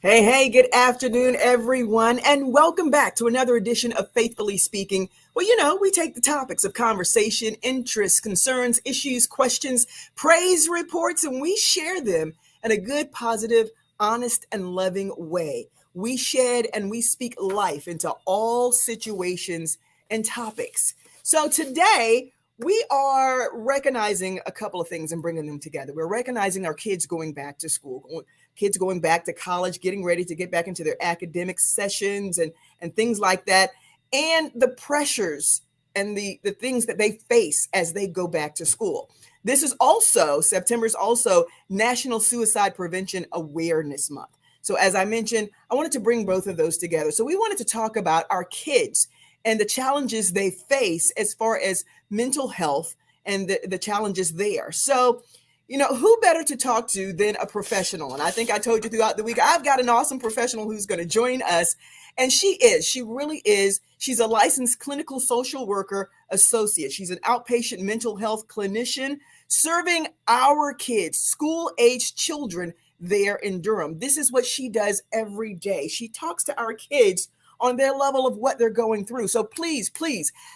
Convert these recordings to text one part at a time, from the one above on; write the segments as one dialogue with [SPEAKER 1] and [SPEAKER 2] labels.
[SPEAKER 1] Hey, hey, good afternoon, everyone, and welcome back to another edition of Faithfully Speaking. Well, we take the topics of conversation, interests, concerns, issues, questions, praise reports, and we share them in a good, positive, honest, and loving way. We shed and we speak life into all situations and topics. So today, we are recognizing a couple of things and bringing them together. We're recognizing our kids going back to school, kids going back to college, getting ready to get back into their academic sessions and things like that, and the pressures and the things that they face as they go back to school. This is also, September is also National Suicide Prevention Awareness Month. So, as I mentioned, I wanted to bring both of those together. So, we wanted to talk about our kids and the challenges they face as far as mental health and the challenges there. So, who better to talk to than a professional? And I think I told you throughout the week, I've got an awesome professional who's going to join us. And she really is. She's a licensed clinical social worker associate. She's an outpatient mental health clinician serving our kids, school age children there in Durham. This is what she does every day. She talks to our kids on their level of what they're going through. So please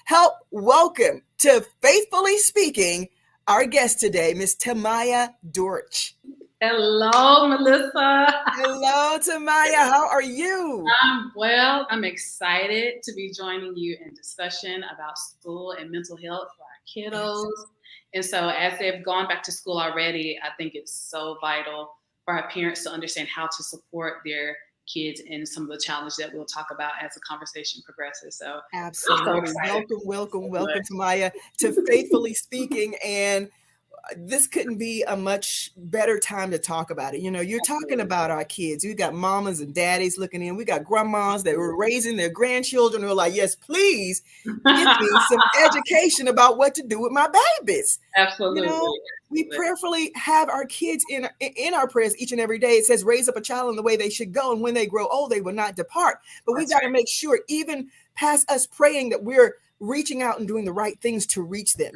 [SPEAKER 1] help welcome to Faithfully Speaking our guest today, Miss Tamiya Dortch.
[SPEAKER 2] Hello, Melissa.
[SPEAKER 1] Hello, Tamiya. How are you?
[SPEAKER 2] I'm well. I'm excited to be joining you in discussion about school and mental health for our kiddos. And so, as they've gone back to school already, I think it's so vital for our parents to understand how to support their kids in some of the challenges that we'll talk about as the conversation progresses. So,
[SPEAKER 1] Absolutely. Welcome, Tamiya, to Faithfully Speaking. And this couldn't be a much better time to talk about it. You're talking about our kids. We got mamas and daddies looking in. We got grandmas that were raising their grandchildren who are like, yes, please give me some education about what to do with my babies.
[SPEAKER 2] Absolutely.
[SPEAKER 1] We prayerfully have our kids in our prayers each and every day. It says, raise up a child in the way they should go, and when they grow old, they will not depart. But we've got to make sure, even past us praying, that we're reaching out and doing the right things to reach them.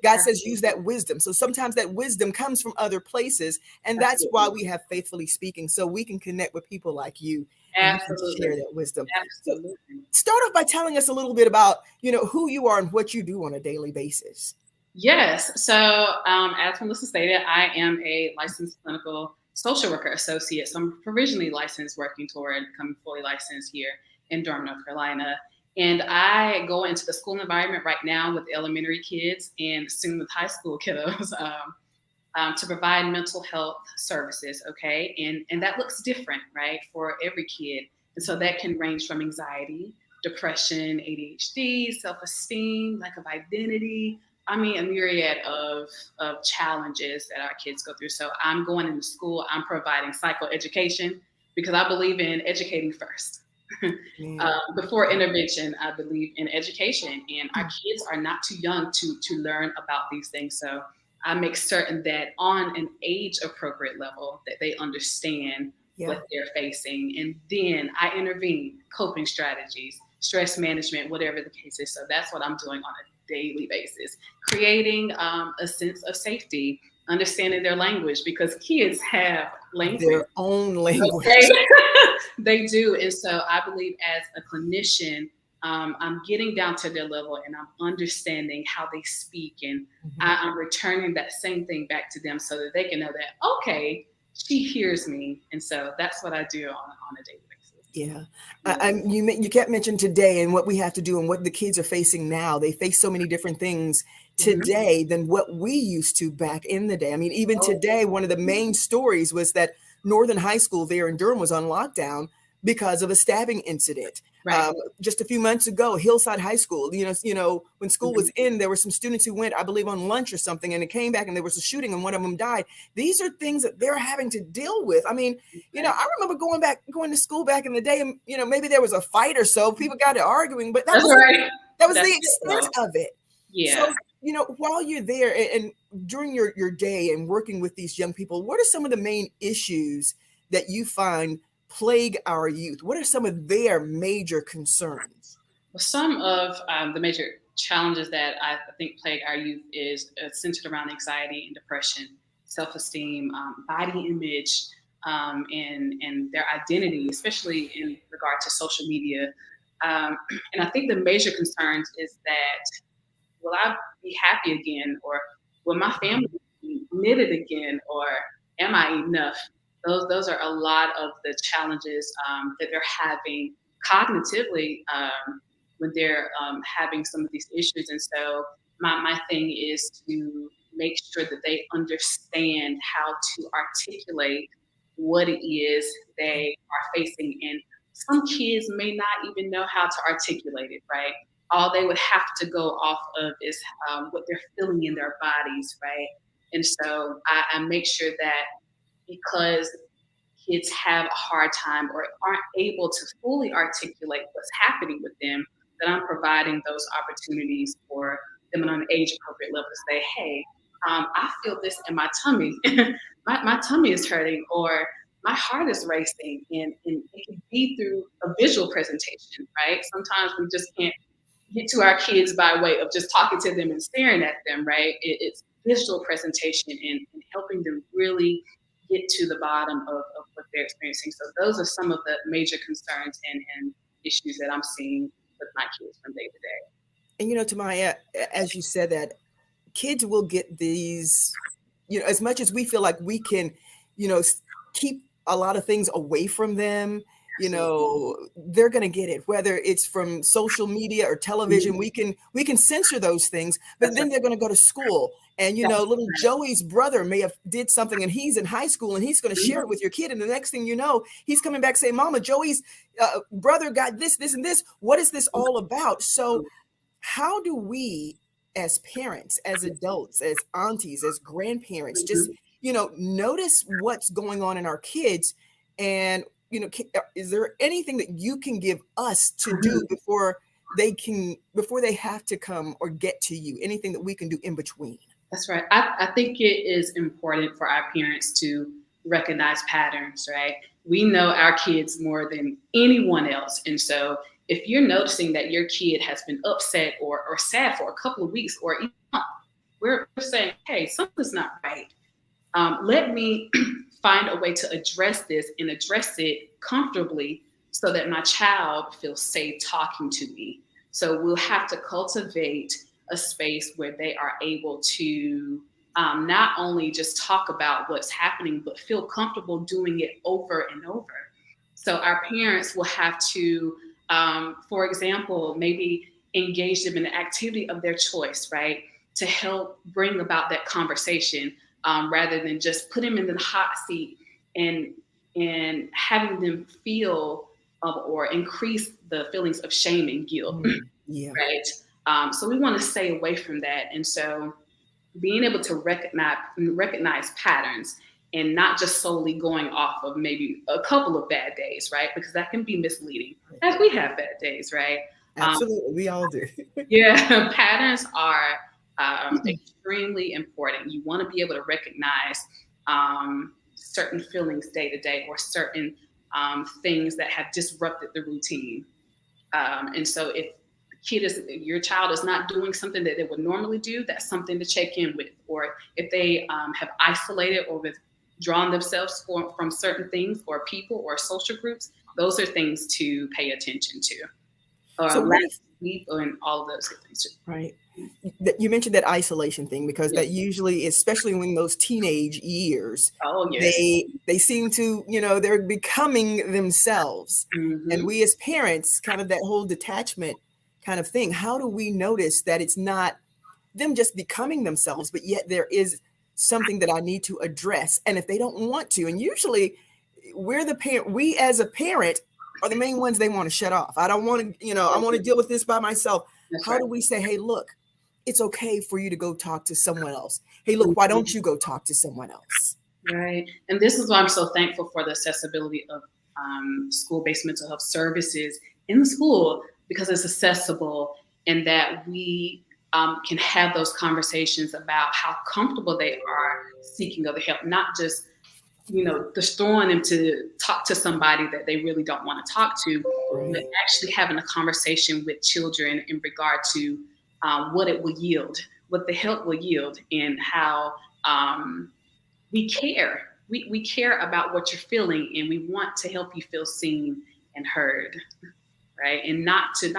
[SPEAKER 1] God says use that wisdom. So sometimes that wisdom comes from other places. And that's why we have Faithfully Speaking, so we can connect with people like you and share that wisdom.
[SPEAKER 2] Absolutely.
[SPEAKER 1] So start off by telling us a little bit about, who you are and what you do on a daily basis.
[SPEAKER 2] Yes. So as Melissa stated, I am a licensed clinical social worker associate. So I'm provisionally licensed, working toward becoming fully licensed here in Durham, North Carolina. And I go into the school environment right now with elementary kids and soon with high school kiddos to provide mental health services, okay? And that looks different, right, for every kid. And so that can range from anxiety, depression, ADHD, self-esteem, lack of identity. I mean, a myriad of challenges that our kids go through. So I'm going into school, I'm providing psychoeducation because I believe in educating first. Before intervention, I believe in education, and our kids are not too young to learn about these things. So I make certain that on an age appropriate level that they understand what they're facing, and then I intervene, coping strategies, stress management, whatever the case is. So that's what I'm doing on a daily basis, creating a sense of safety, understanding their language, because kids have language,
[SPEAKER 1] their own language.
[SPEAKER 2] Okay? They do. And so I believe as a clinician, I'm getting down to their level and I'm understanding how they speak, and I'm returning that same thing back to them so that they can know that, okay, she hears me. And so that's what I do on a daily basis.
[SPEAKER 1] Yeah. You kept mentioning today and what we have to do and what the kids are facing now. They face so many different things today than what we used to back in the day. I mean, even today, one of the main stories was that Northern High School there in Durham was on lockdown because of a stabbing incident.
[SPEAKER 2] Right.
[SPEAKER 1] Just a few months ago, Hillside High School, when school was in, there were some students who went, I believe, on lunch or something, and it came back and there was a shooting and one of them died. These are things that they're having to deal with. I mean, I remember going to school back in the day, and, maybe there was a fight or so, people got to arguing, but that was the extent of it.
[SPEAKER 2] Yeah.
[SPEAKER 1] So, while you're there and during your day and working with these young people, what are some of the main issues that you find plague our youth? What are some of their major concerns?
[SPEAKER 2] Well, some of the major challenges that I think plague our youth is centered around anxiety and depression, self-esteem, body image, and their identity, especially in regard to social media. And I think the major concerns is that, will I be happy again, or will my family be knitted again, or am I enough? Those are a lot of the challenges that they're having cognitively when they're having some of these issues. And so my thing is to make sure that they understand how to articulate what it is they are facing. And some kids may not even know how to articulate it, right? All they would have to go off of is what they're feeling in their bodies, right? And so I make sure that, because kids have a hard time or aren't able to fully articulate what's happening with them, that I'm providing those opportunities for them on an age appropriate level to say, hey, I feel this in my tummy. My tummy is hurting, or my heart is racing. And it can be through a visual presentation, right? Sometimes we just can't get to our kids by way of just talking to them and staring at them, right? It's visual presentation and helping them really get to the bottom of what they're experiencing. So those are some of the major concerns and issues that I'm seeing with my kids from day to day.
[SPEAKER 1] And Tamaya, as you said that, kids will get these, as much as we feel like we can, keep a lot of things away from them, they're going to get it, whether it's from social media or television.
[SPEAKER 2] Mm-hmm.
[SPEAKER 1] We can censor those things, but
[SPEAKER 2] That's
[SPEAKER 1] then
[SPEAKER 2] right.
[SPEAKER 1] they're going to go to school, and
[SPEAKER 2] That's
[SPEAKER 1] little
[SPEAKER 2] right.
[SPEAKER 1] Joey's brother may have did something, and he's in high school, and he's going to share it with your kid, and the next thing you know, he's coming back saying, Mama, Joey's brother got this, this, and this. What is this all about? So how do we, as parents, as adults, as aunties, as grandparents, just
[SPEAKER 2] Mm-hmm.
[SPEAKER 1] notice what's going on in our kids? And is there anything that you can give us to do before they have to come or get to you? Anything that we can do in between?
[SPEAKER 2] That's right. I think it is important for our parents to recognize patterns, right? We know our kids more than anyone else. And so if you're noticing that your kid has been upset or sad for a couple of weeks or even a month, we're saying, hey, something's not right. Let me find a way to address this and address it comfortably so that my child feels safe talking to me. So we'll have to cultivate a space where they are able to not only just talk about what's happening, but feel comfortable doing it over and over. So our parents will have to, for example, maybe engage them in an activity of their choice, right? To help bring about that conversation, rather than just put them in the hot seat and having them feel or increase the feelings of shame and guilt,
[SPEAKER 1] Yeah.
[SPEAKER 2] right? So we want to stay away from that. And so being able to recognize patterns and not just solely going off of maybe a couple of bad days, right? Because that can be misleading, as we have bad days, right?
[SPEAKER 1] Absolutely, we all do.
[SPEAKER 2] Yeah, patterns are extremely important. You want to be able to recognize certain feelings day to day, or certain things that have disrupted the routine. And so if your child is not doing something that they would normally do, that's something to check in with. Or if they have isolated or withdrawn themselves from certain things or people or social groups, those are things to pay attention to. Or
[SPEAKER 1] So
[SPEAKER 2] lack
[SPEAKER 1] what
[SPEAKER 2] of
[SPEAKER 1] if,
[SPEAKER 2] sleep and all of those things.
[SPEAKER 1] right? You mentioned that isolation thing, because
[SPEAKER 2] Yeah.
[SPEAKER 1] that usually, especially when those teenage years,
[SPEAKER 2] Oh, yes.
[SPEAKER 1] they seem to, they're becoming themselves. And
[SPEAKER 2] Mm-hmm.
[SPEAKER 1] we as parents, kind of that whole detachment kind of thing, how do we notice that it's not them just becoming themselves, but yet there is something that I need to address? And if they don't want to, and usually we as a parent are the main ones they want to shut off. I don't want to, I want to deal with this by myself.
[SPEAKER 2] That's
[SPEAKER 1] How
[SPEAKER 2] right.
[SPEAKER 1] do we say, hey, look, it's okay for you to go talk to someone else? Hey, look, why don't
[SPEAKER 2] Mhm.
[SPEAKER 1] you go talk to someone else?
[SPEAKER 2] Right. And this is why I'm so thankful for the accessibility of school-based mental health services in the school, because it's accessible, and that we can have those conversations about how comfortable they are seeking other help, not just just throwing them to talk to somebody that they really don't want to talk to, but
[SPEAKER 1] Right.
[SPEAKER 2] actually having a conversation with children in regard to what it will yield, what the help will yield, and how we care. we care about what you're feeling, and we want to help you feel seen and heard, right? And not to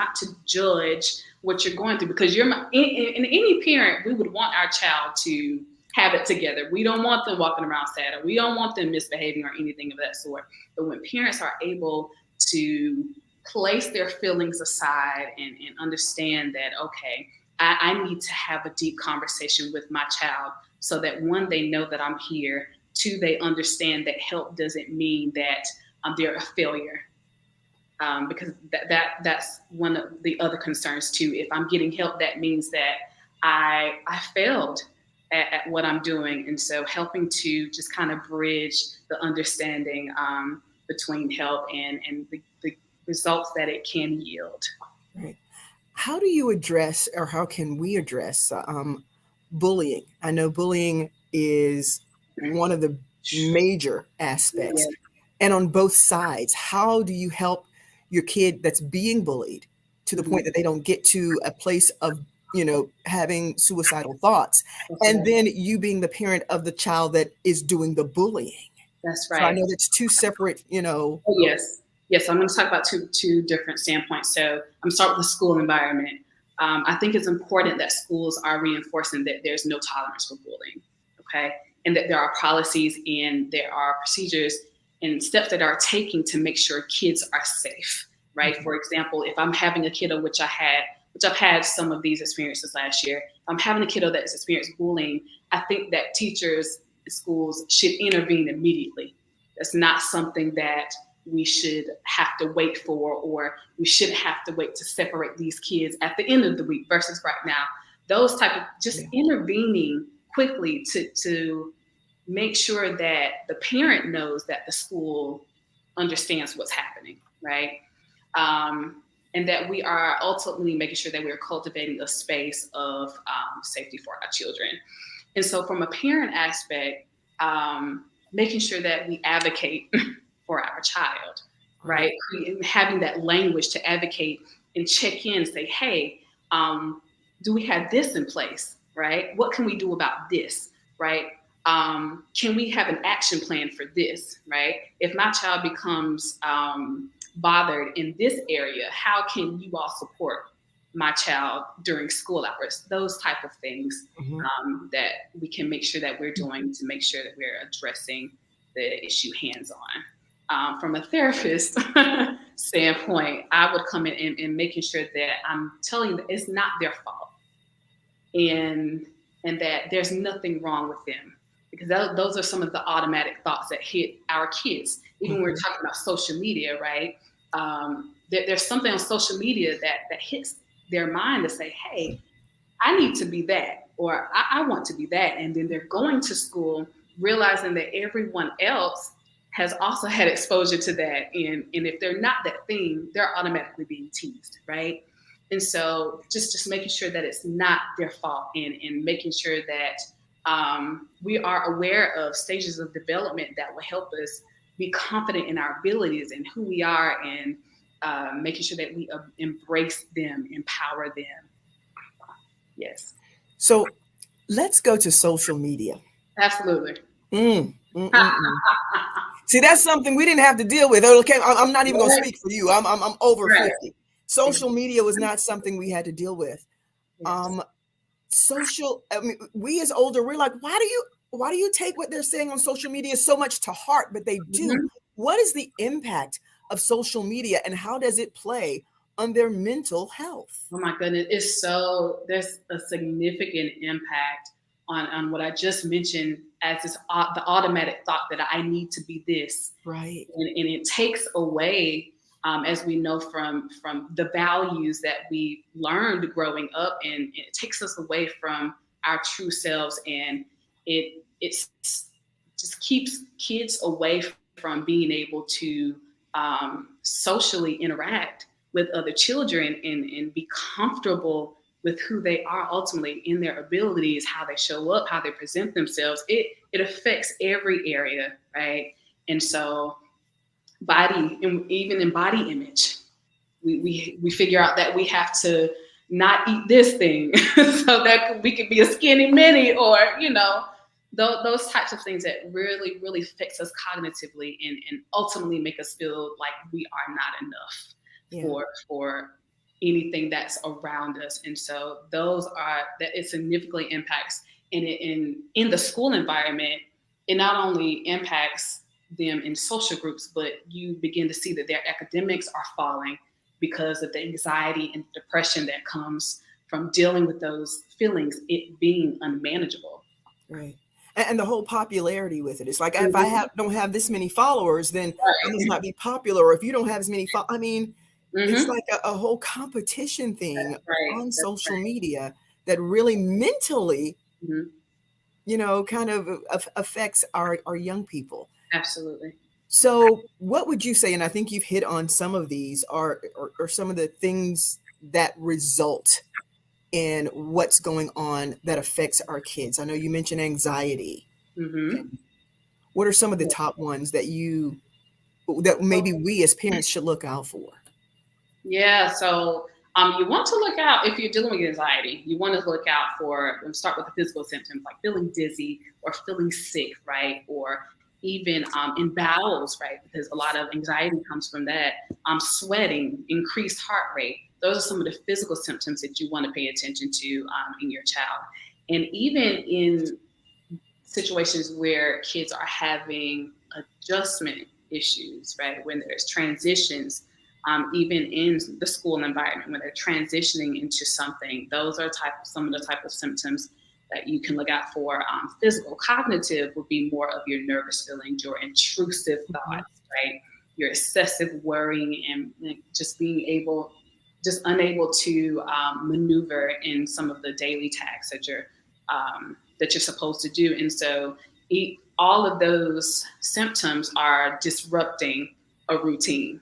[SPEAKER 2] judge what you're going through, because in any parent, we would want our child to have it together. We don't want them walking around sad, or we don't want them misbehaving or anything of that sort. But when parents are able to place their feelings aside and understand that, okay, I need to have a deep conversation with my child, so that one, they know that I'm here. Two, they understand that help doesn't mean that they're a failure. Because that's one of the other concerns too. If I'm getting help, that means that I failed at what I'm doing. And so helping to just kind of bridge the understanding between help and the results that it can yield.
[SPEAKER 1] Right. How do you address, or how can we address bullying? I know bullying is one of the major aspects.
[SPEAKER 2] Yeah.
[SPEAKER 1] And on both sides, how do you help your kid that's being bullied to the point that they don't get to a place of, having suicidal thoughts? And then you being the parent of the child that is doing the bullying.
[SPEAKER 2] That's right.
[SPEAKER 1] So I know that's two separate,
[SPEAKER 2] Oh, yes. Yes, I'm going to talk about two different standpoints. So I'm going to start with the school environment. I think it's important that schools are reinforcing that there's no tolerance for bullying, okay? And that there are policies and there are procedures and steps that are taking to make sure kids are safe, right? Mm-hmm. For example, if I'm having a kiddo, which I've had some of these experiences last year, if I'm having a kiddo that's experienced bullying, I think that teachers, schools should intervene immediately. That's not something that we should have to wait for, or we shouldn't have to wait to separate these kids at the end of the week versus right now. Those type of just intervening quickly to make sure that the parent knows that the school understands what's happening, right? And that we are ultimately making sure that we're cultivating a space of safety for our children. And so from a parent aspect, making sure that we advocate for our child, right? Having that language to advocate and check in and say, hey, do we have this in place, right? What can we do about this, right? Can we have an action plan for this, right? If my child becomes bothered in this area, how can you all support my child during school hours? Those type of things that we can make sure that we're doing to make sure that we're addressing the issue hands-on. From a therapist standpoint, I would come in and making sure that I'm telling them it's not their fault, and that there's nothing wrong with them, because those are some of the automatic thoughts that hit our kids. Even when we're talking about social media, right? There's something on social media that hits their mind to say, hey, I need to be that, or I want to be that. And then they're going to school realizing that everyone else has also had exposure to that. And if they're not that thing, they're automatically being teased, right? And so just making sure that it's not their fault, and making sure that we are aware of stages of development that will help us be confident in our abilities and who we are, and making sure that we embrace them, empower them. Yes.
[SPEAKER 1] So let's go to social media.
[SPEAKER 2] Absolutely.
[SPEAKER 1] See, that's something we didn't have to deal with. Okay, I'm not even going to speak for you. I'm over 50. Social media was not something we had to deal with. Yes. We as older, we're like, why do you take what they're saying on social media so much to heart? But they do. Mm-hmm. What is the impact of social media, and how does it play on their mental health?
[SPEAKER 2] Oh my goodness, there's a significant impact on what I just mentioned as the automatic thought that I need to be this.
[SPEAKER 1] Right.
[SPEAKER 2] And it takes away, as we know from the values that we learned growing up, and it takes us away from our true selves, and it just keeps kids away from being able to socially interact with other children and be comfortable with who they are ultimately in their abilities, how they show up, how they present themselves. It affects every area, right? And so body, and even in body image, we figure out that we have to not eat this thing so that we can be a skinny mini, or, those types of things that really, really fix us cognitively and ultimately make us feel like we are not enough
[SPEAKER 1] Yeah.
[SPEAKER 2] for anything that's around us. And so those are that it significantly impacts in the school environment. It not only impacts them in social groups, but you begin to see that their academics are falling because of the anxiety and depression that comes from dealing with those feelings, it being unmanageable.
[SPEAKER 1] Right. And the whole popularity with it. It's like if I
[SPEAKER 2] Mhm.
[SPEAKER 1] don't have this many followers, then I must
[SPEAKER 2] Right.
[SPEAKER 1] not be popular. Or if you don't have as many, I mean, it's
[SPEAKER 2] Hmm.
[SPEAKER 1] like a whole competition thing
[SPEAKER 2] That's right.
[SPEAKER 1] on
[SPEAKER 2] That's
[SPEAKER 1] social
[SPEAKER 2] right.
[SPEAKER 1] media that really mentally,
[SPEAKER 2] Hmm.
[SPEAKER 1] kind of affects our young people.
[SPEAKER 2] Absolutely.
[SPEAKER 1] So, what would you say? And I think you've hit on some of these are some of the things that result in what's going on that affects our kids. I know you mentioned anxiety.
[SPEAKER 2] Hmm.
[SPEAKER 1] What are some of the top ones that maybe we as parents should look out for?
[SPEAKER 2] Yeah, so you want to look out if you're dealing with anxiety. You want to look out for, start with the physical symptoms like feeling dizzy or feeling sick, right? Or even in bowels, right? Because a lot of anxiety comes from that. Sweating, increased heart rate. Those are some of the physical symptoms that you want to pay attention to in your child. And even in situations where kids are having adjustment issues, right? When there's transitions, even in the school environment, when they're transitioning into something, those are some of the type of symptoms that you can look out for. Physical, cognitive would be more of your nervous feelings, your intrusive
[SPEAKER 1] Mhm.
[SPEAKER 2] thoughts, right? Your excessive worrying and just just unable to maneuver in some of the daily tasks that you're supposed to do. And so all of those symptoms are disrupting a routine.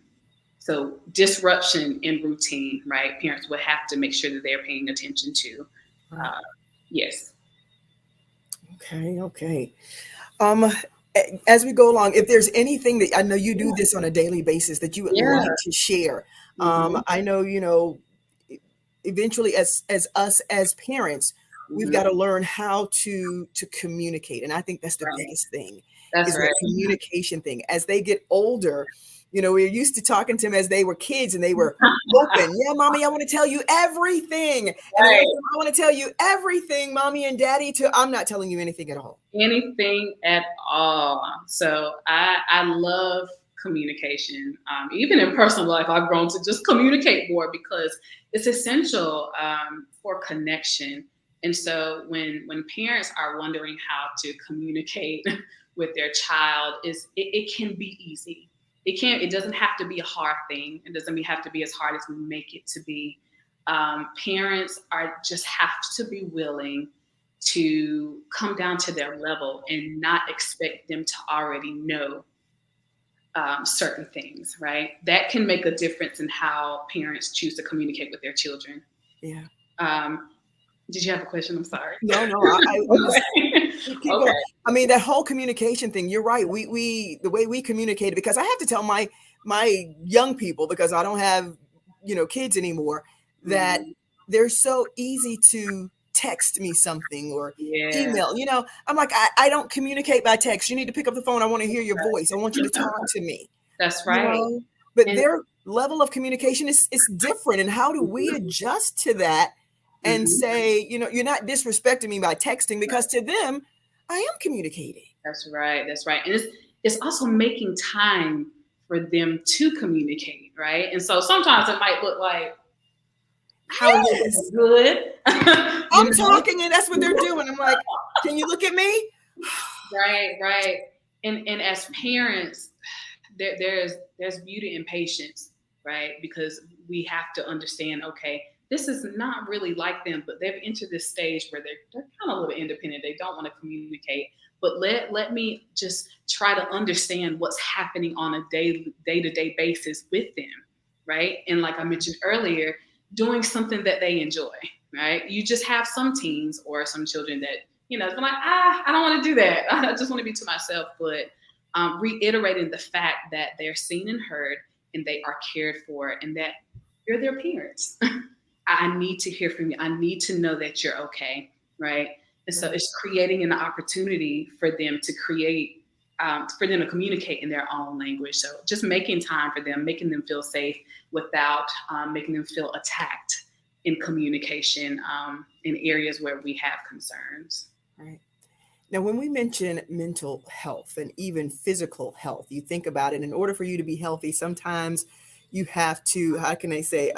[SPEAKER 2] So disruption in routine, right? Parents would have to make sure that they're paying attention to.
[SPEAKER 1] Right.
[SPEAKER 2] Uh, yes.
[SPEAKER 1] Okay. Okay. Um, as we go along, if there's anything that I know you do this on a daily basis that you would
[SPEAKER 2] Yeah.
[SPEAKER 1] like to share,
[SPEAKER 2] Hmm.
[SPEAKER 1] I know eventually as us as parents, we've got
[SPEAKER 2] Hmm.
[SPEAKER 1] to learn how to communicate, and I think that's the
[SPEAKER 2] Right.
[SPEAKER 1] biggest thing
[SPEAKER 2] That's
[SPEAKER 1] is
[SPEAKER 2] right.
[SPEAKER 1] that communication thing. As they get older, we're used to talking to them as they were kids and they were open. Yeah, mommy, I want to tell you everything, and the next
[SPEAKER 2] Right.
[SPEAKER 1] time I want to tell you everything, mommy and daddy. Too, I'm not telling you anything at all.
[SPEAKER 2] Anything at all. So I love communication. Even in personal life, I've grown to just communicate more because it's essential for connection. And so when parents are wondering how to communicate with their child, it can be easy. It doesn't have to be a hard thing. It doesn't have to be as hard as we make it to be. Parents are just have to be willing to come down to their level and not expect them to already know certain things, right? That can make a difference in how parents choose to communicate with their children.
[SPEAKER 1] Yeah.
[SPEAKER 2] Um, did you have a question? I'm sorry.
[SPEAKER 1] No, no, I'm just
[SPEAKER 2] Okay.
[SPEAKER 1] keep
[SPEAKER 2] Okay.
[SPEAKER 1] going. I mean, that whole communication thing, you're right. We the way we communicated, because I have to tell my young people, because I don't have, kids anymore, that
[SPEAKER 2] Mhm.
[SPEAKER 1] they're so easy to text me something or
[SPEAKER 2] Yeah,
[SPEAKER 1] email. I'm like, I don't communicate by text. You need to pick up the phone. I want to hear your voice. I want you to talk to me.
[SPEAKER 2] that's
[SPEAKER 1] You
[SPEAKER 2] right.
[SPEAKER 1] know, but
[SPEAKER 2] And
[SPEAKER 1] their level of communication is different. And how do we
[SPEAKER 2] mhm,
[SPEAKER 1] adjust to that and
[SPEAKER 2] mhm,
[SPEAKER 1] say, you're not disrespecting me by texting, because to them, I am communicating.
[SPEAKER 2] that's right. That's right. And it's also making time for them to communicate, right? And so sometimes it might look like, how are you doing?
[SPEAKER 1] Yes,
[SPEAKER 2] Good.
[SPEAKER 1] I'm
[SPEAKER 2] You know?
[SPEAKER 1] talking and that's what they're doing. I'm like, can you look at me?
[SPEAKER 2] Right, right. And as parents, there's beauty in patience, right? Because we have to understand, okay, this is not really like them, but they've entered this stage where they're kind of a little independent. They don't want to communicate. But let me just try to understand what's happening on a day-to-day basis with them, right? And like I mentioned earlier, doing something that they enjoy, right? You just have some teens or some children that, it's been like, I don't want to do that. I just want to be to myself. But reiterating the fact that they're seen and heard and they are cared for and that you're their parents. I need to hear from you. I need to know that you're okay, right? And so it's creating an opportunity for them to create, for them to communicate in their own language. So just making time for them, making them feel safe without making them feel attacked in communication in areas where we have concerns.
[SPEAKER 1] Right. Now, when we mention mental health and even physical health, you think about it, in order for you to be healthy, sometimes you have to, how can I say,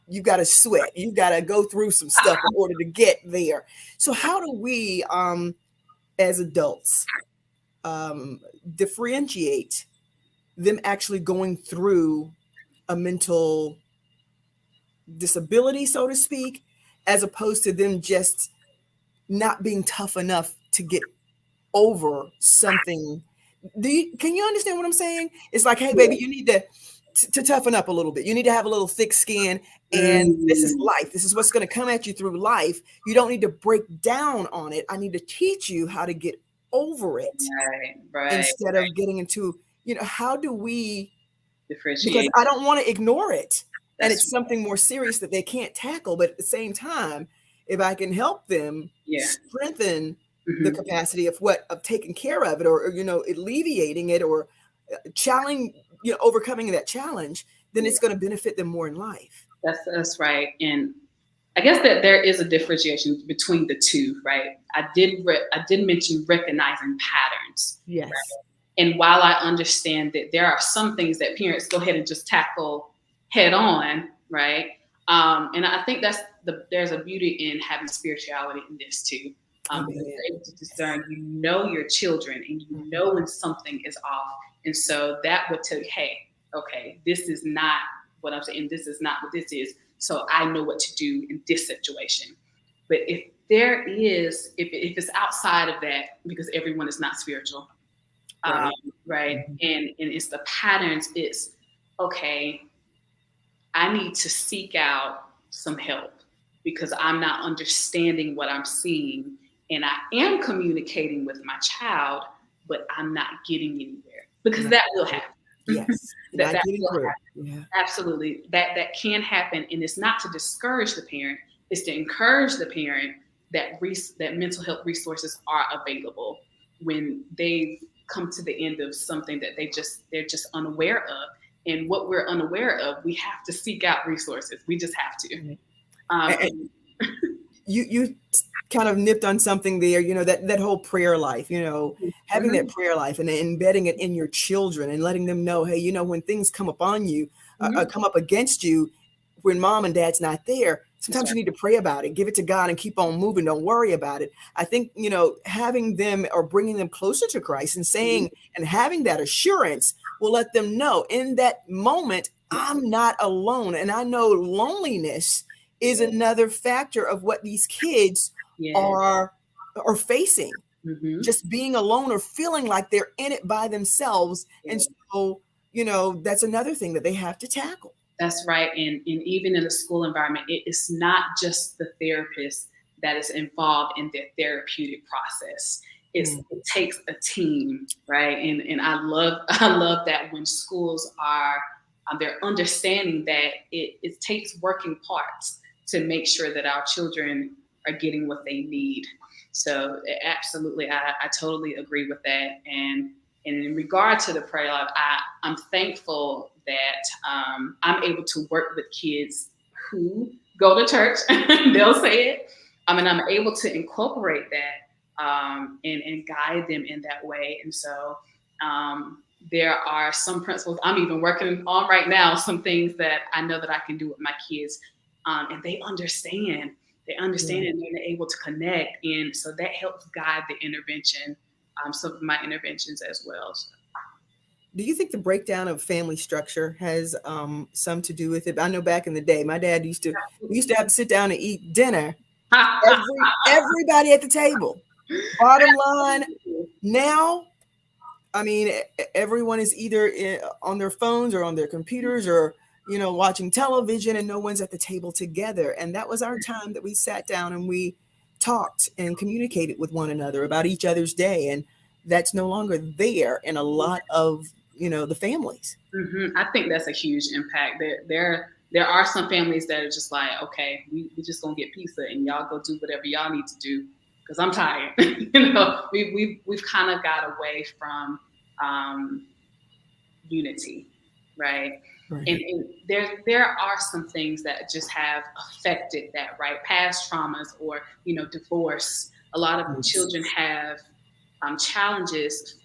[SPEAKER 1] you got to sweat, you got to go through some stuff in order to get there. So how do we, as adults, differentiate them actually going through a mental disability, so to speak, as opposed to them just not being tough enough to get over something? Can you understand what I'm saying? It's like, hey, baby, you need to toughen up a little bit. You need to have a little thick skin. And this is life. This is what's going to come at you through life. You don't need to break down on it. I need to teach you how to get over it.
[SPEAKER 2] Right.
[SPEAKER 1] Instead of getting into, how do we
[SPEAKER 2] differentiate?
[SPEAKER 1] Because I don't want to ignore it. And it's something more serious that they can't tackle. But at the same time, if I can help them strengthen the capacity of taking care of it, or alleviating it, or overcoming that challenge, then it's going to benefit them more in life.
[SPEAKER 2] That's right. And I guess that there is a differentiation between the two, right? I did mention recognizing patterns.
[SPEAKER 1] Yes.
[SPEAKER 2] Right? And while I understand that there are some things that parents go ahead and just tackle head on, right? And I think there's a beauty in having spirituality in this too. You're able to discern, your children, and you know when something is off. And so that would tell you, hey, okay, this is not what I'm saying. This is not what this is. So I know what to do in this situation. But if it's outside of that, because everyone is not spiritual, right? And it's the patterns. It's okay. I need to seek out some help because I'm not understanding what I'm seeing, and I am communicating with my child, but I'm not getting anywhere, because that will happen.
[SPEAKER 1] Yes,
[SPEAKER 2] that will happen. Yeah. Absolutely, that can happen, and it's not to discourage the parent; it's to encourage the parent that mental health resources are available when they've come to the end of something that they're just unaware of. And what we're unaware of, we have to seek out resources. We just have to.
[SPEAKER 1] You kind of nipped on something there, that whole prayer life, having that prayer life and embedding it in your children and letting them know, hey, when things come upon you, come up against you, when mom and dad's not there, sometimes you need to pray about it, give it to God and keep on moving. Don't worry about it. I think, having them or bringing them closer to Christ and saying and having that assurance will let them know in that moment, I'm not alone. And I know loneliness is another factor of what these kids are facing. Just being alone or feeling like they're in it by themselves. And so, that's another thing that they have to tackle.
[SPEAKER 2] That's right. And even in the school environment, it's not just the therapist that is involved in their therapeutic process. It takes a team, right? And I love that when schools are they're understanding that it takes working parts to make sure that our children are getting what they need. So absolutely, I totally agree with that. And in regard to the prayer life, I'm thankful that I'm able to work with kids who go to church. They'll say it. And I'm able to incorporate that and guide them in that way. And so there are some principles I'm even working on right now, some things that I know that I can do with my kids. And they understand. And they're able to connect. And so that helps guide the intervention, some of my interventions as well. So.
[SPEAKER 1] Do you think the breakdown of family structure has some to do with it? I know back in the day, my dad used to have to sit down and eat dinner. Everybody at the table. Bottom line, now, I mean, everyone is either on their phones or on their computers or, watching television, and no one's at the table together. And that was our time that we sat down and we talked and communicated with one another about each other's day. And that's no longer there in a lot of, the families.
[SPEAKER 2] I think that's a huge impact. There are some families that are just like, okay, we just gonna get pizza and y'all go do whatever y'all need to do. because I'm tired. We've kind of got away from unity, right?
[SPEAKER 1] Right.
[SPEAKER 2] And there are some things that just have affected that, right? Past traumas or divorce. A lot of
[SPEAKER 1] Yes.
[SPEAKER 2] children have challenges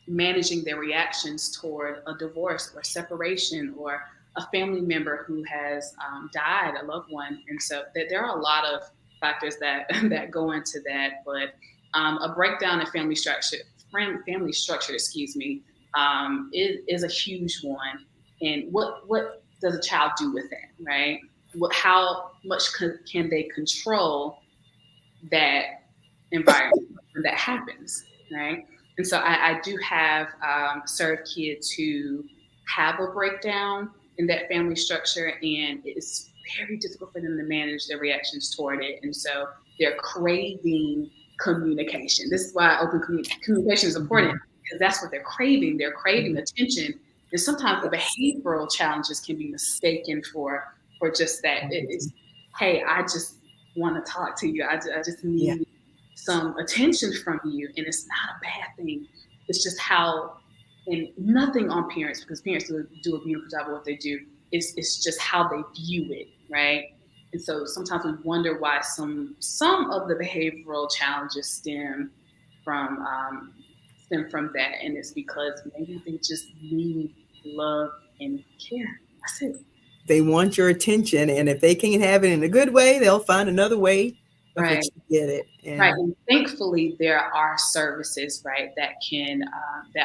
[SPEAKER 2] managing their reactions toward a divorce or separation or a family member who has died, a loved one, and so there are a lot of factors that that go into that. But a breakdown in family structure, excuse me, is a huge one. And what does a child do with that, right? How much can they control that environment when that happens, right? And so I do have served kids who have a breakdown in that family structure, and it's very difficult for them to manage their reactions toward it. And so they're craving communication. This is why open communication is important,
[SPEAKER 1] Mhm.
[SPEAKER 2] because that's what they're craving. They're craving
[SPEAKER 1] Mhm.
[SPEAKER 2] attention, and sometimes the
[SPEAKER 1] Yes.
[SPEAKER 2] behavioral challenges can be mistaken for just that. It's, hey, I just want to talk to you. I just
[SPEAKER 1] Yeah.
[SPEAKER 2] need some attention from you, and it's not a bad thing. It's just how, and nothing on parents, because parents do a beautiful job of what they do. It's just how they view it, right? And so sometimes we wonder why some of the behavioral challenges from stem from that, and it's because maybe they just need love and care. That's it.
[SPEAKER 1] They want your attention, and if they can't have it in a good way, they'll find another way of
[SPEAKER 2] Right.
[SPEAKER 1] which to get it.
[SPEAKER 2] Right,
[SPEAKER 1] And
[SPEAKER 2] and thankfully there are services, right, that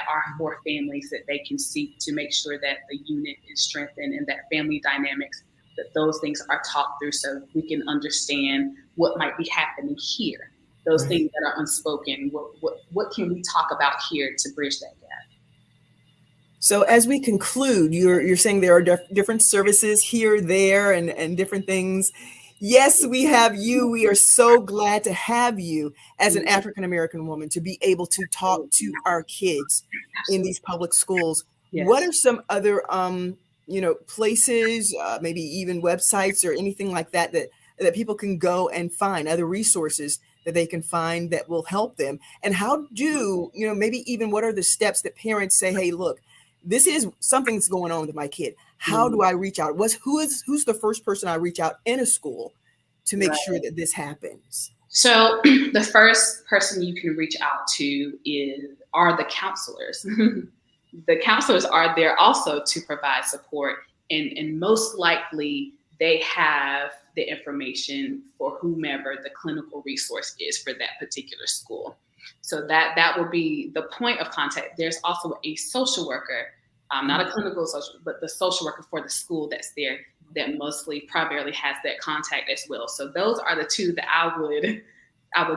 [SPEAKER 2] are for families that they can seek to make sure that the unit is strengthened and that family dynamics, that those things are talked through so we can understand what might be happening here. Those
[SPEAKER 1] right.
[SPEAKER 2] things that are unspoken. What can we talk about here to bridge that gap?
[SPEAKER 1] So as we conclude, you're saying there are different services here, there, and different things. Yes, we have you. We are so glad to have you as an
[SPEAKER 2] Mhm.
[SPEAKER 1] African American woman to be able to talk to our kids in
[SPEAKER 2] Absolutely.
[SPEAKER 1] these public schools. What
[SPEAKER 2] Yes.
[SPEAKER 1] are some other places, maybe even websites or anything like that that people can go and find other resources that they can find that will help them? And how do, maybe even what are the steps that parents say, hey, look, this is something's going on with my kid. How do
[SPEAKER 2] Mhm.
[SPEAKER 1] I reach out? Who's the first person I reach out in a school to make
[SPEAKER 2] Right.
[SPEAKER 1] sure that this happens?
[SPEAKER 2] So the first person you can reach out to are the counselors. The counselors are there also to provide support, and most likely they have the information for whomever the clinical resource is for that particular school. So that will be the point of contact. There's also a social worker, not a clinical social, but the social worker for the school that's there, that mostly primarily has that contact as well. So those are the two that I would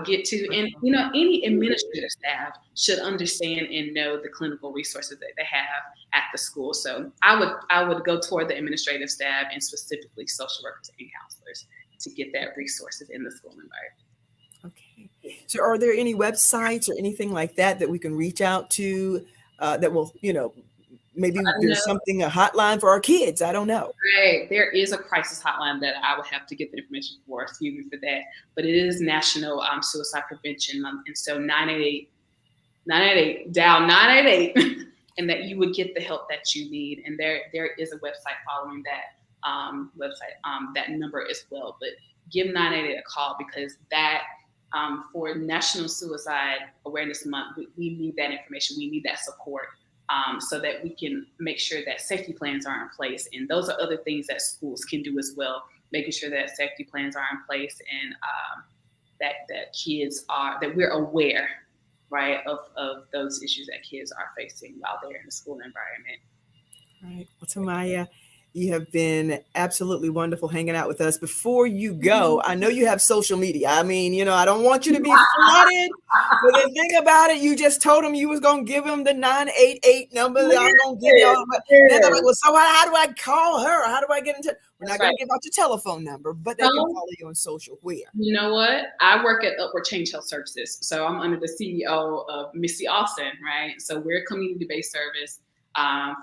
[SPEAKER 2] get to. And any administrative staff should understand and know the clinical resources that they have at the school. So I would go toward the administrative staff and specifically social workers and counselors to get that resources in the school environment.
[SPEAKER 1] Okay. So are there any websites or anything like that that we can reach out to that will, maybe
[SPEAKER 2] I
[SPEAKER 1] there's
[SPEAKER 2] know.
[SPEAKER 1] something, a hotline for our kids? I don't know.
[SPEAKER 2] Right. There is a crisis hotline that I would have to get the information for. Excuse me for that. But it is National Suicide Prevention Month. And so 988, dial 988, and that you would get the help that you need. And there is a website following that that number as well. But give 988 a call, because that for National Suicide Awareness Month, we need that information. We need that support, so that we can make sure that safety plans are in place. And those are other things that schools can do as well, making sure that safety plans are in place, and that we're aware, right, of those issues that kids are facing while they're in the school environment.
[SPEAKER 1] Right. Well, Tamaya, you have been absolutely wonderful hanging out with us. Before you go, I know you have social media. I mean, I don't want you to be flooded, but the thing about it, you just told them you was going to give them the 988 number. I'm going to give y'all. And they're like,
[SPEAKER 2] Yes.
[SPEAKER 1] well, so how do I call her? How do I get in touch? We're
[SPEAKER 2] That's
[SPEAKER 1] not
[SPEAKER 2] right.
[SPEAKER 1] going to give out your telephone number, but they can
[SPEAKER 2] So,
[SPEAKER 1] follow you on social. Where?
[SPEAKER 2] you know what? I work at Upward Change Health Services. So I'm under the CEO of Missy Austin, right? So we're a community-based service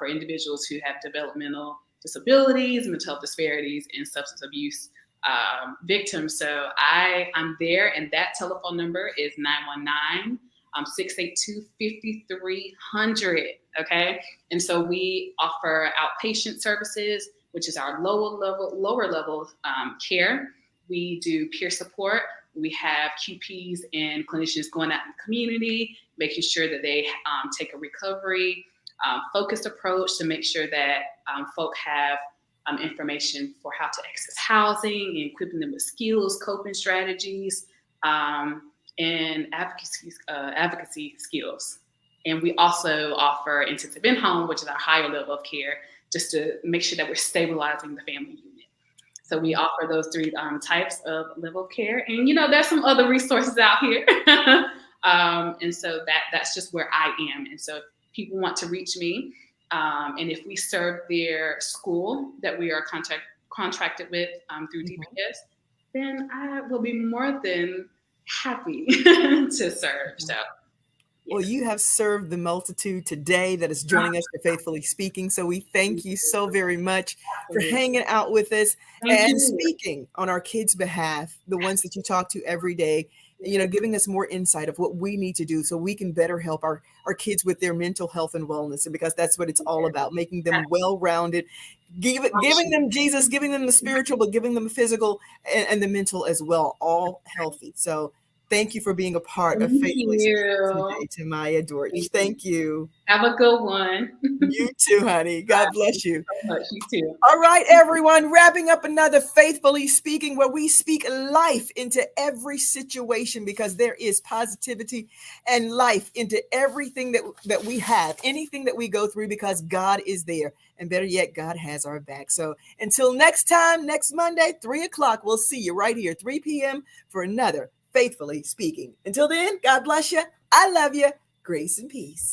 [SPEAKER 2] for individuals who have developmental disabilities, mental health disparities, and substance abuse victims. So I'm there, and that telephone number is 919 682 5300. Okay. And so we offer outpatient services, which is our lower level care. We do peer support. We have QPs and clinicians going out in the community, making sure that they take a recovery focused approach to make sure that folk have information for how to access housing, and equipping them with skills, coping strategies, and advocacy skills. And we also offer intensive in-home, which is our higher level of care, just to make sure that we're stabilizing the family unit. So we offer those three types of level of care. And, there's some other resources out here. And so that's just where I am. And so if people want to reach me, and if we serve their school that we are contracted with through DPS, then I will be more than happy to serve. So.
[SPEAKER 1] Well, you have served the multitude today that is joining us for Faithfully Speaking. So we thank you so very much for hanging out with us and speaking on our kids' behalf, the ones that you talk to every day, giving us more insight of what we need to do so we can better help our kids with their mental health and wellness. And because that's what it's all about, making them well-rounded, giving them Jesus, giving them the spiritual, but giving them the physical and the mental as well, all healthy. So thank you for being a part of Faithfully Speaking today, Tamiya Dortch. Thank you.
[SPEAKER 2] Have a good one.
[SPEAKER 1] You too, honey. God bless you.
[SPEAKER 2] So much. You too.
[SPEAKER 1] All right, everyone. Wrapping up another Faithfully Speaking, where we speak life into every situation, because there is positivity and life into everything that we have, anything that we go through, because God is there. And better yet, God has our back. So until next time, next Monday, 3:00, we'll see you right here, 3 p.m. for another Faithfully Speaking. Until then, God bless you. I love you. Grace and peace.